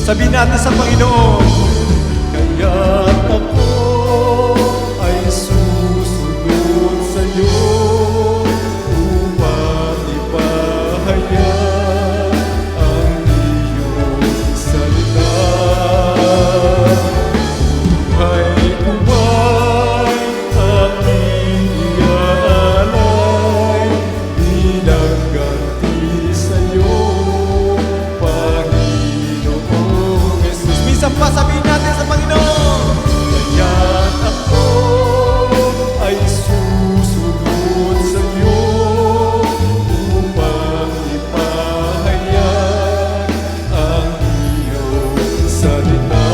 Sabihin natin sa Panginoon, kaya't ako ay susunod sa'yo upang ipahayag ang iyong salita. Buhay ko ba'y aking iaalay bilang ganti sa'yo, Panginoong Jesus. Minsan pa sabihin natin sa Panginoon, kaya't ako ay susunod sa'yo upang ipahayag ang iyong salita.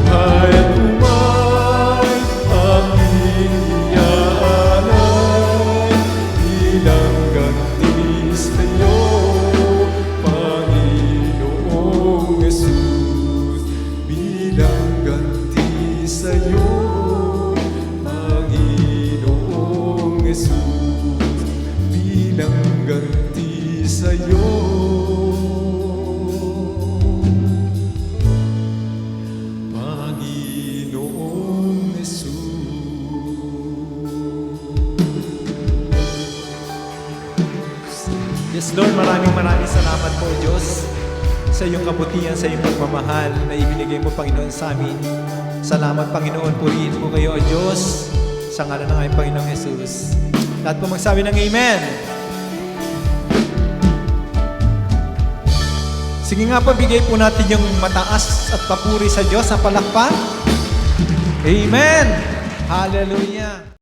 Buhay ko ba'y aking iaalay bilang ganti sa'yo, Panginoong Jesus. Bilang ganti sa'yo, Panginoong Jesus. Bilang ganti sa'yo, Panginoong Jesus. Yes, Lord, maraming salamat po, Diyos, sa iyong kabutihan, sa iyong pagmamahal na ibinigay mo, Panginoon, sa amin. Salamat, Panginoon. Purihin mo kayo, O Diyos, sa ngalan ng aming Panginoong Jesus. Lahat po magsabi ng Amen. Sige nga po, bigay po natin yung mataas at papuri sa Diyos, sa palakpak. Amen! Hallelujah!